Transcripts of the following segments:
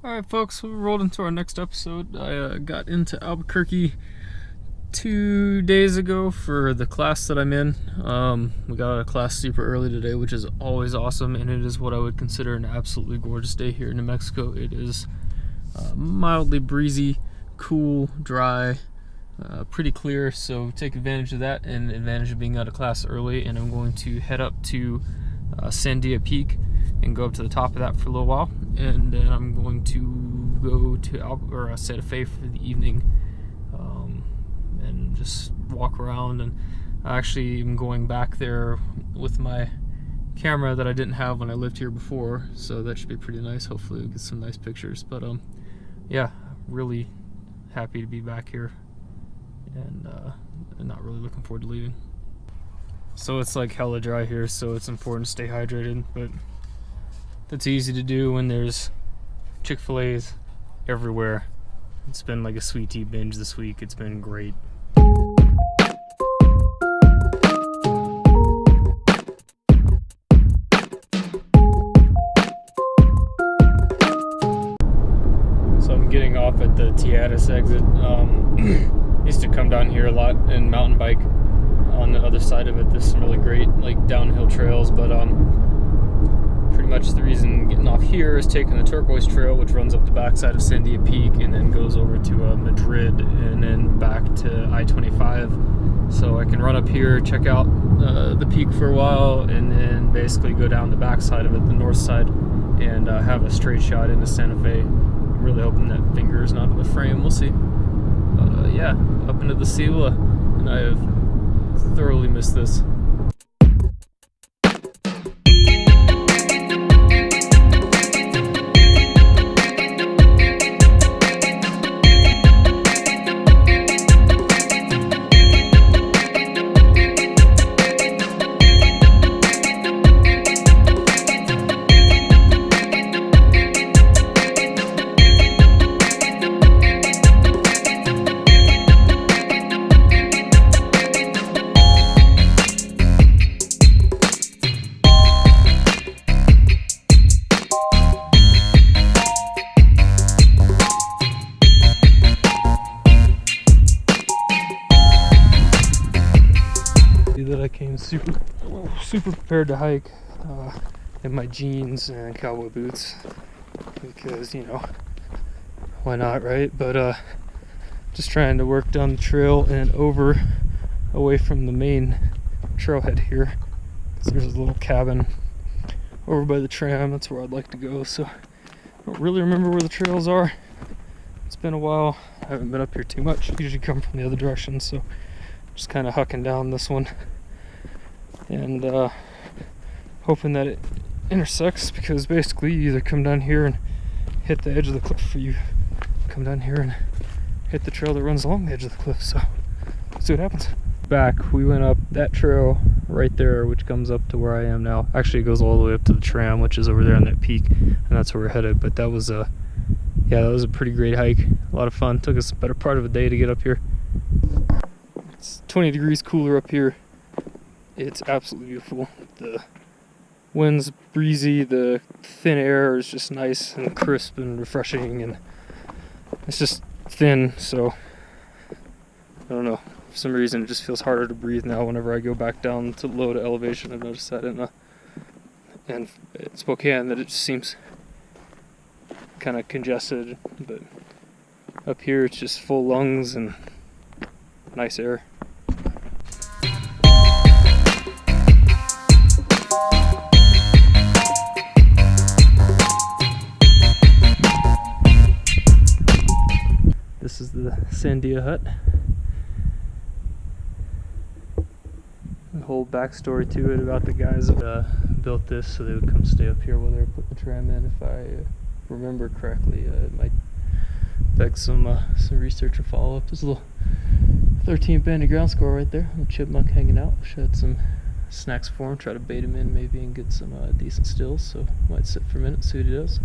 Alright folks, we rolled into our next episode. I got into Albuquerque 2 days ago for the class that I'm in. We got out of class super early today, which is always awesome, and it is what I would consider an absolutely gorgeous day here in New Mexico. It is mildly breezy, cool, dry, pretty clear, so take advantage of that and advantage of being out of class early. And I'm going to head up to Sandia Peak and go up to the top of that for a little while, and then I'm going to go to Santa Fe for the evening, and just walk around. And I actually am going back there with my camera that I didn't have when I lived here before, so that should be pretty nice. Hopefully we'll get some nice pictures. But yeah, really happy to be back here, and not really looking forward to leaving. So it's like hella dry here, so it's important to stay hydrated, but that's easy to do when there's Chick-fil-A's everywhere. It's been like a sweet tea binge this week. It's been great. So I'm getting off at the Tiatis exit. Used to come down here a lot and mountain bike on the other side of it. There's some really great like downhill trails, but pretty much the reason getting off here is taking the Turquoise Trail, which runs up the backside of Sandia Peak and then goes over to Madrid and then back to I-25. So I can run up here, check out the peak for a while, and then basically go down the backside of it, the north side, and have a straight shot into Santa Fe. I'm really hoping that finger is not in the frame. We'll see. But yeah, up into the Sila, and I have thoroughly missed this. That I came super prepared to hike in my jeans and cowboy boots, because you know, why not, right? But just trying to work down the trail and away from the main trailhead here, because there's a little cabin over by the tram. That's where I'd like to go. So I don't really remember where the trails are. It's been a while. I haven't been up here too much. I usually come from the other direction, so just kind of hucking down this one and hoping that it intersects, because basically you either come down here and hit the edge of the cliff, or you come down here and hit the trail that runs along the edge of the cliff. So let's see what happens. Back, we went up that trail right there, which comes up to where I am now. Actually, it goes all the way up to the tram, which is over there on that peak, and that's where we're headed. But that was a pretty great hike. A lot of fun. Took us a better part of a day to get up here. It's 20 degrees cooler up here. It's absolutely beautiful. The wind's breezy, the thin air is just nice and crisp and refreshing, and it's just thin, so I don't know, for some reason it just feels harder to breathe now whenever I go back down to low to elevation. I've noticed that and in Spokane, that it just seems kind of congested, but up here it's just full lungs and nice air. This is the Sandia hut. The whole backstory to it about the guys that built this so they would come stay up here while they were putting the tram in. If I remember correctly, it might beg some research or follow-up. There's a little 13 banded ground squirrel right there, a chipmunk hanging out. Should have some snacks for him, try to bait him in maybe and get some decent stills, so might sit for a minute, see what he does.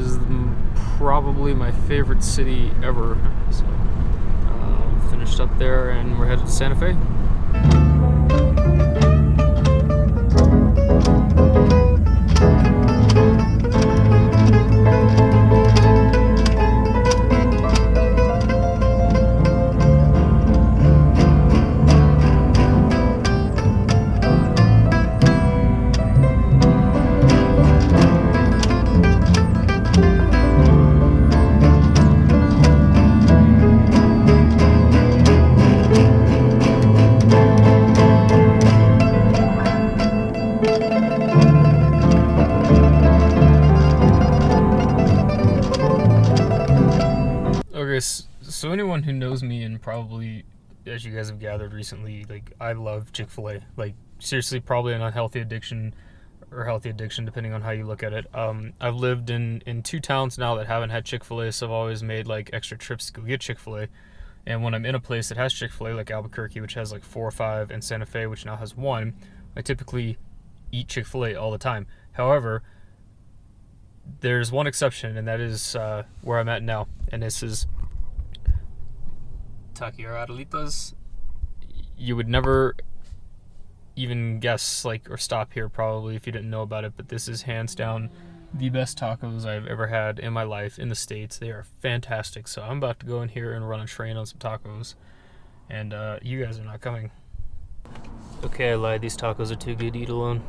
is probably my favorite city ever. So, finished up there and we're headed to Santa Fe. Okay, so anyone who knows me, and probably as you guys have gathered recently, like, I love Chick-fil-A. Like, seriously, probably an unhealthy addiction or healthy addiction, depending on how you look at it. I've lived in 2 towns now that haven't had Chick-fil-A, so I've always made like extra trips to go get Chick-fil-A. And when I'm in a place that has Chick-fil-A, like Albuquerque, which has like 4 or 5, and Santa Fe, which now has 1, I typically eat Chick-fil-A all the time. However, there's one exception, and that is where I'm at now, and this is Taqueria. You would never even guess, like, or stop here probably if you didn't know about it, but this is hands down the best tacos I've ever had in my life in the States. They are fantastic. So I'm about to go in here and run a train on some tacos, and you guys are not coming. Okay, I lied. These tacos are too good to eat alone.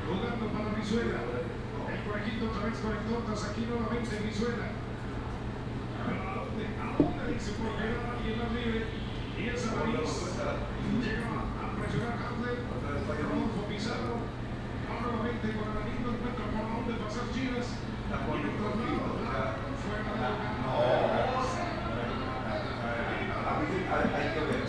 Jugando para Brizuela. El conejito otra vez conectó tras aquí nuevamente Brizuela. ¿A dónde dice por quedar aquí en la libre? Y esa nariz llega a presionar Handler. Rodolfo Pizarro. Va nuevamente con el nariz, no encuentra por dónde pasar Chivas. Y el tornado fuera de lugar. Hay que ver.